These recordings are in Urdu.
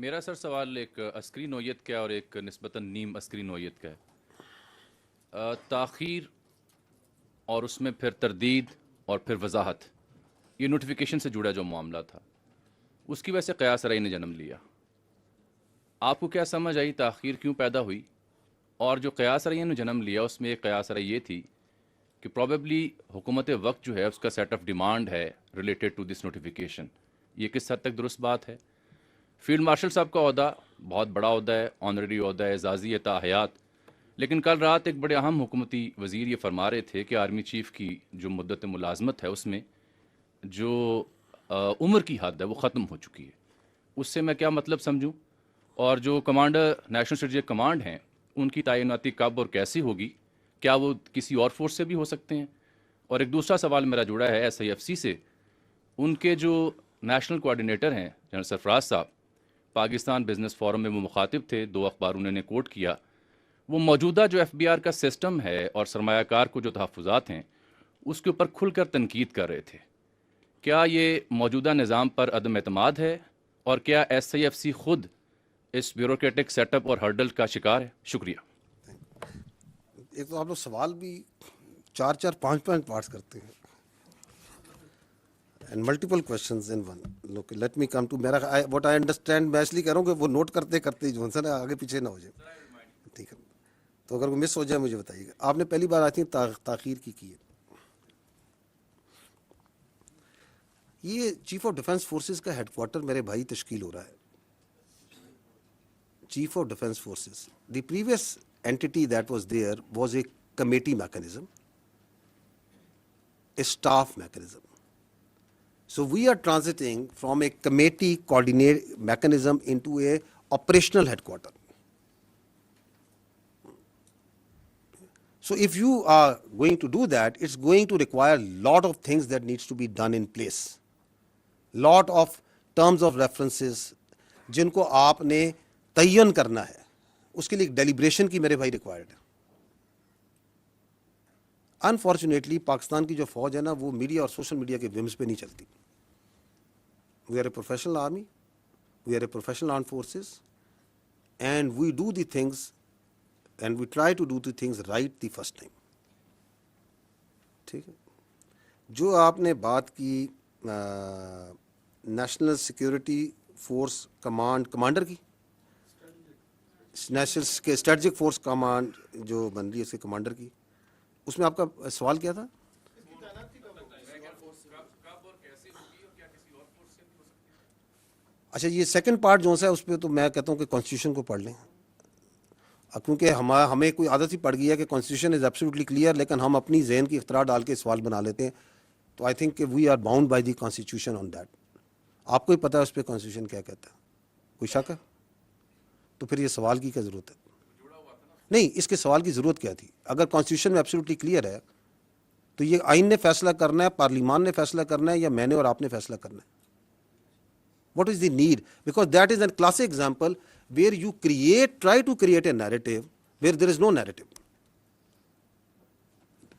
میرا سر سوال ایک عسکری نوعیت کا ہے اور ایک نسبتاً نیم عسکری نوعیت کا ہے. تاخیر اور اس میں پھر تردید اور پھر وضاحت، یہ نوٹیفیکیشن سے جڑا جو معاملہ تھا اس کی وجہ سے قیاس رأی نے جنم لیا. آپ کو کیا سمجھ آئی تاخیر کیوں پیدا ہوئی؟ اور جو قیاس رأی نے جنم لیا اس میں ایک قیاس رأی یہ تھی کہ پروبیبلی حکومت وقت جو ہے اس کا سیٹ آف ڈیمانڈ ہے ریلیٹڈ ٹو دس نوٹیفیکیشن. یہ کس حد تک درست بات ہے؟ فیلڈ مارشل صاحب کا عہدہ بہت بڑا عہدہ ہے، آنریری عہدہ ہے، اعزازی ہے تا حیات. لیکن کل رات ایک بڑے اہم حکومتی وزیر یہ فرما رہے تھے کہ آرمی چیف کی جو مدت ملازمت ہے اس میں جو عمر کی حد ہے وہ ختم ہو چکی ہے. اس سے میں کیا مطلب سمجھوں؟ اور جو کمانڈر نیشنل اسٹریٹجک کمانڈ ہیں ان کی تعیناتی کب اور کیسی ہوگی؟ کیا وہ کسی اور فورس سے بھی ہو سکتے ہیں؟ اور ایک دوسرا سوال میرا جڑا ہے ایس آئی ایف سی سے. ان کے جو نیشنل کوآرڈینیٹر ہیں جنرل سرفراز صاحب، پاکستان بزنس فورم میں وہ مخاطب تھے، 2 اخبار انہوں نے کوٹ کیا. وہ موجودہ جو ایف بی آر کا سسٹم ہے اور سرمایہ کار کو جو تحفظات ہیں اس کے اوپر کھل کر تنقید کر رہے تھے. کیا یہ موجودہ نظام پر عدم اعتماد ہے؟ اور کیا ایس آئی ایف سی خود اس بیوروکریٹک سیٹ اپ اور ہرڈل کا شکار ہے؟ شکریہ. ایک تو آپ لوگ سوال بھی 4 5 پارٹس کرتے ہیں and multiple questions in one. Look let me come to میرا واٹ آئی انڈرسٹینڈ. میں اس لیے کہہ رہا ہوں کہ وہ نوٹ کرتے کرتے جو ہے نا آگے پیچھے نہ ہو جائے. ٹھیک ہے، تو اگر وہ مس ہو جائے مجھے بتائیے گا. آپ نے پہلی بار آتی ہے تاخیر کی ہے. یہ چیف آف ڈیفینس فورسز کا ہیڈ کوارٹر میرے بھائی تشکیل ہو رہا ہے. Chief of defence forces, the previous entity that was there was a committee mechanism, a staff mechanism. So we are transiting from a committee coordinate mechanism into a operational headquarter. So if you are going to do that, it's going to require a lot of things that needs to be done in place. Lot of terms of references جن کو آپ نے تعین کرنا ہے, اس کے لیے ایک ڈیلیبریشن کی میرے بھائی ریکوائرڈ ہے. انفارچونیٹلی پاکستان کی جو فوج ہے نا وہ میڈیا اور سوشل میڈیا کے ومز پہ نہیں چلتی. We are a professional army, we are a professional arm forces, and we do the things and we try to do the things right the first time. ٹھیک ہے. جو آپ نے بات کی نیشنل سیکورٹی فورس کمانڈر کی, نیشنل اسٹریٹجک فورس کمانڈ جو بن رہی ہے اس کے کمانڈر کی, اس میں آپ کا سوال کیا تھا؟ اچھا, یہ سیکنڈ پارٹ جو ہے اس پہ تو میں کہتا ہوں کہ کانسٹیٹیوشن کو پڑھ لیں, کیونکہ ہمیں کوئی عادت ہی پڑ گئی ہے کہ کانسٹیٹیوشن از ایبسلیوٹلی کلیئر, لیکن ہم اپنی ذہن کی اختراع ڈال کے سوال بنا لیتے ہیں. تو آئی تھنک کہ we are bound by the constitution on that. آپ کو ہی پتہ ہے اس پہ کانسٹیٹیوشن کیا کہتا ہے, کوئی شک ہے؟ تو پھر یہ سوال کی کیا ضرورت ہے؟ نہیں, اس کے سوال کی ضرورت کیا تھی؟ اگر کانسٹیٹیوشن میں ایبسلیوٹلی کلیئر ہے تو یہ آئین نے فیصلہ کرنا ہے, پارلیمان نے فیصلہ کرنا ہے, یا میں نے اور آپ نے فیصلہ کرنا ہے؟ What is the need? Because that is a classic example where you try to create a narrative where there is no narrative.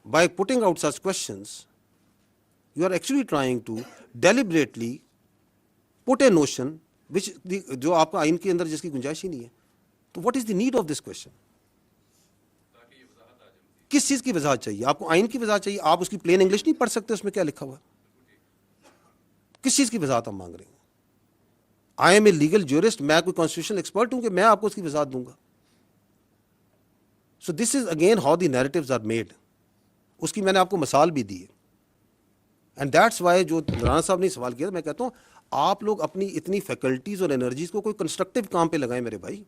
By putting out such questions, you are actually trying to deliberately put a notion which جو آپ کا آئین کے اندر جس کی گنجائش ہی نہیں ہے. تو what is the need of this question? کس چیز کی وضاحت چاہیے آپ کو؟ آئین کی وضاحت چاہیے. آپ اس کی پلین انگلش نہیں پڑھ سکتے اس میں کیا لکھا ہوا ہے؟ کس چیز کی وضاحت ہم مانگ رہے ہیں؟ I am a legal jurist, میں کوئی کانسٹیٹیوشنل ایکسپرٹ ہوں کہ میں آپ کو اس کی وضاحت دوں گا؟ So this is again how the narratives are made. اس کی میں نے آپ کو مثال بھی دی ہے. اینڈ دیٹس وائی جو رانا صاحب نے سوال کیا, میں کہتا ہوں آپ لوگ اپنی اتنی فیکلٹیز اور انرجیز کو کوئی کنسٹرکٹیو کام پہ لگائیں میرے بھائی.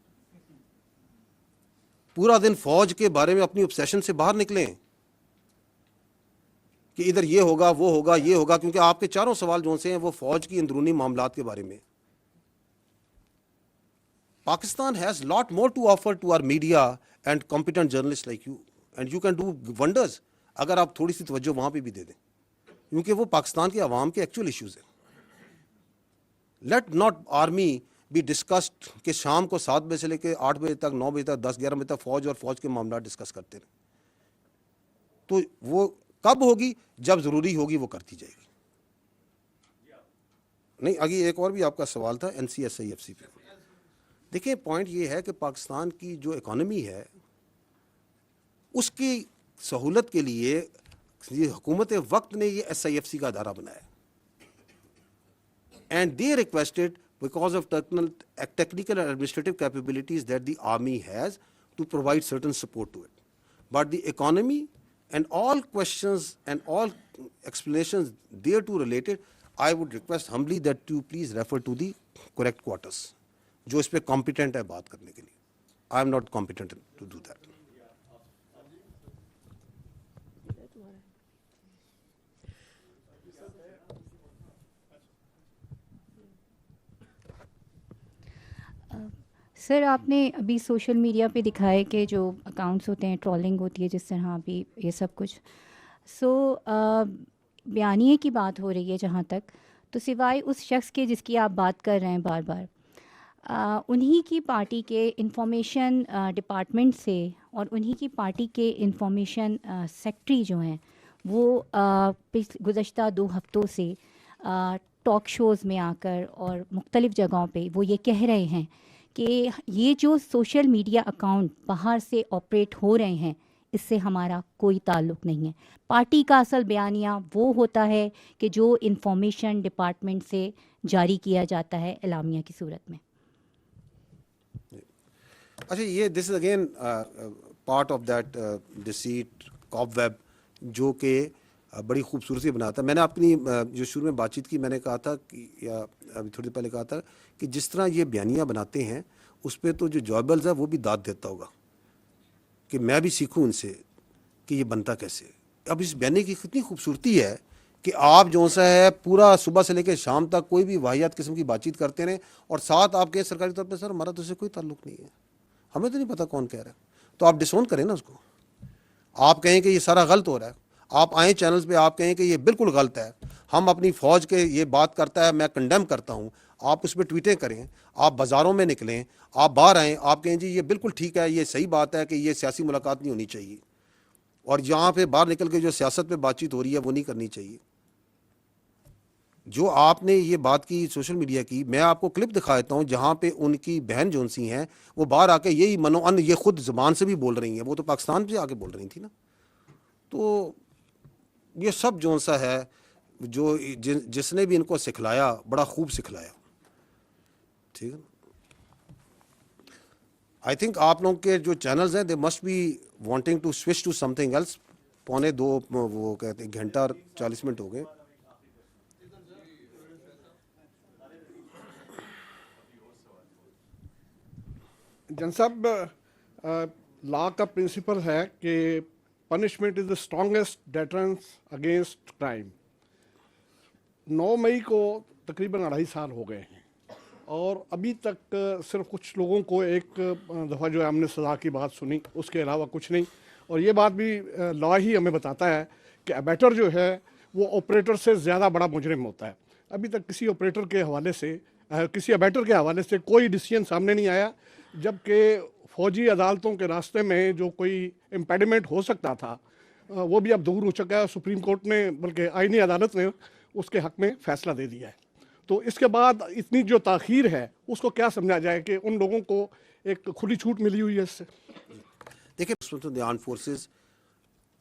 پورا دن فوج کے بارے میں اپنی obsession سے باہر نکلیں کہ ادھر یہ ہوگا وہ ہوگا یہ ہوگا, کیونکہ آپ کے چاروں سوال جو سے ہیں وہ فوج کی اندرونی معاملات کے بارے میں. Pakistan has lot more to offer to our media and competent journalists like you, and you can do wonders اگر آپ تھوڑی سی توجہ وہاں پہ بھی دے دیں, کیونکہ وہ پاکستان کے عوام کے ایکچوئل ایشوز ہیں. Let not army be discussed کہ شام کو 7 بجے سے لے کے 8 بجے تک 9 بجے تک 10 11 بجے تک فوج اور فوج کے معاملات ڈسکس کرتے رہیں. تو وہ کب ہوگی؟ جب ضروری ہوگی وہ کرتی جائے گی. نہیں, آگے ایک اور بھی آپ کا سوال تھا N C S I F C پہ. دیکھیں پوائنٹ یہ ہے کہ پاکستان کی جو اکانومی ہے اس کی سہولت کے لیے یہ حکومت وقت نے یہ ایس آئی ایف سی کا ادارہ بنایا and they requested because of technical and administrative capabilities that the army has to provide certain support to it. But the economy and all questions and all explanations thereto related, I would request humbly that you please refer to the correct quarters. جو اس پہ competent ہے بات کرنے کے لیے. I am not competent to do that. سر آپ نے ابھی سوشل میڈیا پہ دکھائے کہ جو اکاؤنٹس ہوتے ہیں ٹرولنگ ہوتی ہے جس طرح ابھی یہ سب کچھ بیانیے کی بات ہو رہی ہے جہاں تک تو سوائے اس شخص کے جس کی آپ بات کر رہے ہیں بار بار انہی کی پارٹی کے انفارمیشن ڈپارٹمنٹ سے اور انہی کی پارٹی کے انفارمیشن سیکٹری جو ہیں وہ گزشتہ 2 ہفتوں سے ٹاک شوز میں آ کر اور مختلف جگہوں پہ وہ یہ کہہ رہے ہیں کہ یہ جو سوشل میڈیا اکاؤنٹ باہر سے آپریٹ ہو رہے ہیں اس سے ہمارا کوئی تعلق نہیں ہے. پارٹی کا اصل بیانیہ وہ ہوتا ہے کہ جو انفارمیشن ڈپارٹمنٹ سے جاری کیا جاتا ہے اعلامیہ کی صورت میں. اچھا یہ this is again part of that deceit cobweb جو کہ بڑی خوبصورتی بناتا ہے. میں نے اپنی جو شروع میں بات چیت کی میں نے کہا تھا کہ یا ابھی تھوڑی دیر پہلے کہا تھا کہ جس طرح یہ بیانیہ بناتے ہیں اس پہ تو جو جوابلز ہے وہ بھی داد دیتا ہوگا کہ میں بھی سیکھوں ان سے کہ یہ بنتا کیسے. اب اس بیانیے کی کتنی خوبصورتی ہے کہ آپ جو سا ہے پورا صبح سے لے کے شام تک کوئی بھی واحد قسم کی بات چیت کرتے رہیں اور ساتھ آپ کے سرکاری طور پہ سر ہمارا تو اس سے کوئی تعلق نہیں ہے, ہمیں تو نہیں پتہ کون کہہ رہا ہے. تو آپ ڈسون کریں نا اس کو, آپ کہیں کہ یہ سارا غلط ہو رہا ہے, آپ آئیں چینلز پہ آپ کہیں کہ یہ بالکل غلط ہے, ہم اپنی فوج کے یہ بات کرتا ہے میں کنڈیم کرتا ہوں, آپ اس پہ ٹویٹیں کریں, آپ بازاروں میں نکلیں, آپ باہر آئیں, آپ کہیں جی یہ بالکل ٹھیک ہے, یہ صحیح بات ہے کہ یہ سیاسی ملاقات نہیں ہونی چاہیے, اور یہاں پہ باہر نکل کے جو سیاست پہ بات چیت ہو رہی ہے وہ نہیں کرنی چاہیے. جو آپ نے یہ بات کی سوشل میڈیا کی, میں آپ کو کلپ دکھا دیتا ہوں جہاں پہ ان کی بہن جون سی ہیں وہ باہر آ کے یہی منوان یہ خود زبان سے بھی بول رہی ہیں, وہ تو پاکستان سے آ کے بول رہی تھی نا. تو یہ سب جون سا ہے جو جس نے بھی ان کو سکھلایا بڑا خوب سکھلایا. ٹھیک ہے, آئی تھنک آپ لوگوں کے جو چینلز ہیں they must be wanting to switch to something else. 1:45 وہ کہتے ہیں گھنٹہ اور 40 منٹ ہو گئے. جن صاحب لا کا پرنسپل ہے کہ punishment is the strongest deterrence against crime. 9 مئی کو تقریباً 2.5 سال ہو گئے ہیں اور ابھی تک صرف کچھ لوگوں کو ایک دفعہ جو ہے ہم نے سزا کی بات سنی, اس کے علاوہ کچھ نہیں. اور یہ بات بھی لا ہی ہمیں بتاتا ہے کہ ابیٹر جو ہے وہ آپریٹر سے زیادہ بڑا مجرم ہوتا ہے. ابھی تک کسی آپریٹر کے حوالے سے کسی ابیٹر کے حوالے سے کوئی ڈیسیژن سامنے نہیں آیا, جبکہ فوجی عدالتوں کے راستے میں جو کوئی امپیڈمنٹ ہو سکتا تھا وہ بھی اب دور ہو چکا ہے. سپریم کورٹ نے بلکہ آئینی عدالت نے اس کے حق میں فیصلہ دے دیا ہے. تو اس کے بعد اتنی جو تاخیر ہے اس کو کیا سمجھا جائے کہ ان لوگوں کو ایک کھلی چھوٹ ملی ہوئی ہے اس سے. دیکھیں the armed forces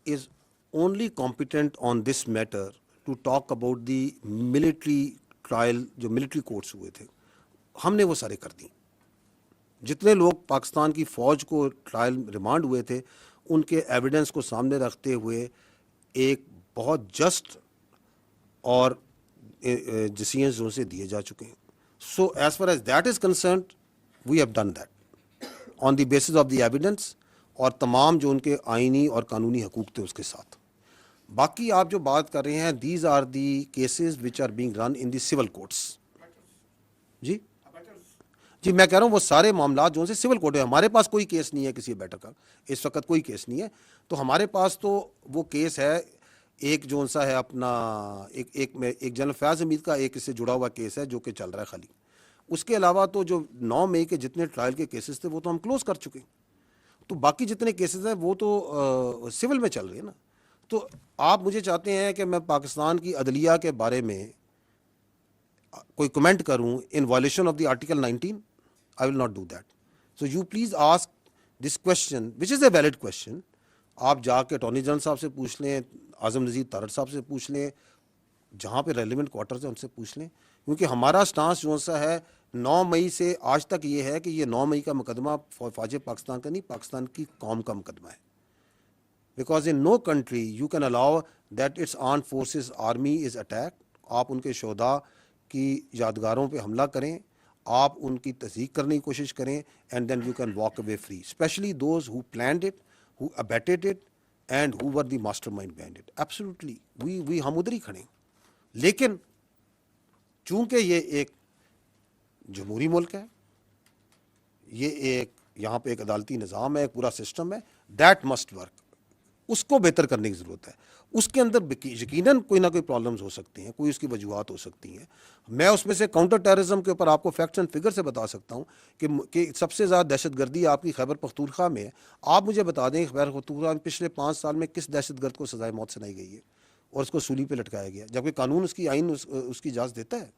is only competent on this matter to talk about the military trial جو military courts ہوئے تھے, ہم نے وہ سارے کر دیں. جتنے لوگ پاکستان کی فوج کو ٹرائل ریمانڈ ہوئے تھے ان کے ایویڈنس کو سامنے رکھتے ہوئے ایک بہت جسٹ اور ڈیسیژنز ان سے دیے جا چکے ہیں. So as far as that is concerned we have done that on the basis of the evidence اور تمام جو ان کے آئینی اور قانونی حقوق تھے اس کے ساتھ. باقی آپ جو بات کر رہے ہیں these are the cases which are being run in the civil courts. جی میں کہہ رہا ہوں وہ سارے معاملات جو سے سول کورٹ ہے, ہمارے پاس کوئی کیس نہیں ہے کسی بیٹر کا اس وقت, کوئی کیس نہیں ہے. تو ہمارے پاس تو وہ کیس ہے ایک جو سا ہے اپنا ایک جنرل فیاض حمید کا ایک اس سے جڑا ہوا کیس ہے جو کہ چل رہا ہے خالی. اس کے علاوہ تو جو 9 مئی کے جتنے ٹرائل کے کیسز تھے وہ تو ہم کلوز کر چکے ہیں. تو باقی جتنے کیسز ہیں وہ تو سول میں چل رہے ہیں نا. تو آپ مجھے چاہتے ہیں کہ میں پاکستان کی عدلیہ کے بارے میں کوئی کمنٹ کروں ان violation of the article 19؟ I will not do that. So you please ask this question, which is a valid question. آپ جا کے اٹارنی جنرل صاحب سے پوچھ لیں, اعظم نذیر تارڑ صاحب سے پوچھ لیں, جہاں پہ ریلیونٹ کوارٹرز ہیں ان سے پوچھ لیں, کیونکہ ہمارا سٹانس جو سا ہے 9 مئی سے آج تک یہ ہے کہ یہ 9 مئی کا مقدمہ فوج پاکستان کا نہیں, پاکستان کی قوم کا مقدمہ ہے. Because in no country you can allow that its armed forces army is attack. آپ ان کے شہداء کی یادگاروں پہ حملہ کریں, آپ ان کی تصدیق کرنے کی کوشش کریں, and then you can walk away free, specially those who planned it, who abetted it and who were the mastermind behind it. Absolutely, we ہم ادھر ہی کھڑے ہیں. لیکن چونکہ یہ ایک جمہوری ملک ہے, یہ ایک یہاں پہ ایک عدالتی نظام ہے, ایک پورا سسٹم ہے, that must work. اس کو بہتر کرنے کی ضرورت ہے. اس کے اندر یقیناً کوئی نہ کوئی پرابلمز ہو سکتی ہیں, کوئی اس کی وجوہات ہو سکتی ہیں. میں اس میں سے کاؤنٹر ٹیررزم کے اوپر آپ کو فیکٹس اینڈ فگر سے بتا سکتا ہوں کہ سب سے زیادہ دہشت گردی آپ کی خیبر پختونخوا میں ہے. آپ مجھے بتا دیں خیبر پختونخوا میں پچھلے 5 سال میں کس دہشت گرد کو سزائے موت سنائی گئی ہے اور اس کو سولی پہ لٹکایا گیا, جبکہ قانون اس کی آئین اس کی اجازت دیتا ہے.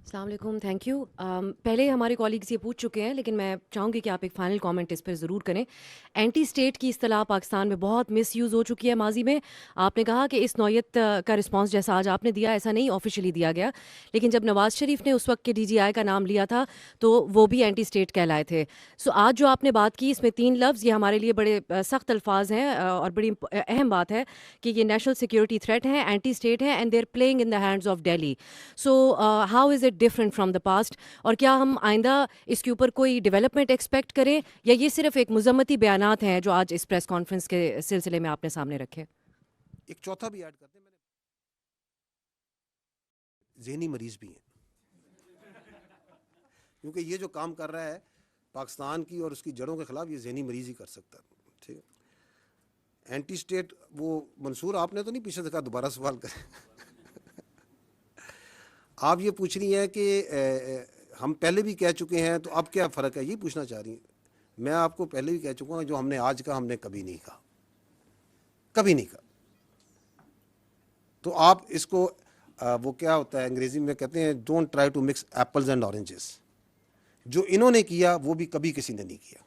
السلام علیکم, تھینک یو. پہلے ہمارے کالیگز یہ پوچھ چکے ہیں, لیکن میں چاہوں گی کہ آپ ایک فائنل کامنٹ اس پر ضرور کریں. اینٹی اسٹیٹ کی اصطلاح پاکستان میں بہت مس یوز ہو چکی ہے ماضی میں. آپ نے کہا کہ اس نوعیت کا رسپانس جیسا آج آپ نے دیا ایسا نہیں آفیشیلی دیا گیا, لیکن جب نواز شریف نے اس وقت کے DGI کا نام لیا تھا تو وہ بھی اینٹی اسٹیٹ کہلائے تھے. سو آج جو آپ نے بات کی اس میں 3 لفظ, یہ ہمارے لیے بڑے سخت الفاظ ہیں اور بڑی اہم بات ہے کہ یہ نیشنل سیکورٹی تھریٹ ہیں, اینٹی اسٹیٹ ہیں, and they are playing in the hands of Delhi. So how is it different from the past, اور کیا ہم آئندہ اس کے اوپر کوئی ڈیولپمنٹ ایکسپیکٹ کریں, یا یہ صرف ایک مذمتی بیانات ہیں جو آج اس پریس کانفرنس کے سلسلے میں آپ نے سامنے رکھے؟ ایک چوتھا بھی ایڈ کرتے ہیں, ذہنی مریض بھی ہیں, کیونکہ یہ جو کام کر رہا ہے پاکستان کی اور اس کی جڑوں کے خلاف, یہ ذہنی مریض ہی کر سکتا ہے. ٹھیک ہے, اینٹی اسٹیٹ وہ منصور آپ نے تو نہیں پیچھے دیکھا, دوبارہ سوال کریں. آپ یہ پوچھ رہی ہیں کہ ہم پہلے بھی کہہ چکے ہیں تو اب کیا فرق ہے, یہ پوچھنا چاہ رہی ہیں. میں آپ کو پہلے بھی کہہ چکا ہوں, جو ہم نے آج کہا ہم نے کبھی نہیں کہا, کبھی نہیں کہا. تو آپ اس کو وہ کیا ہوتا ہے انگریزی میں کہتے ہیں don't try to mix apples and oranges. جو انہوں نے کیا وہ بھی کبھی کسی نے نہیں کیا.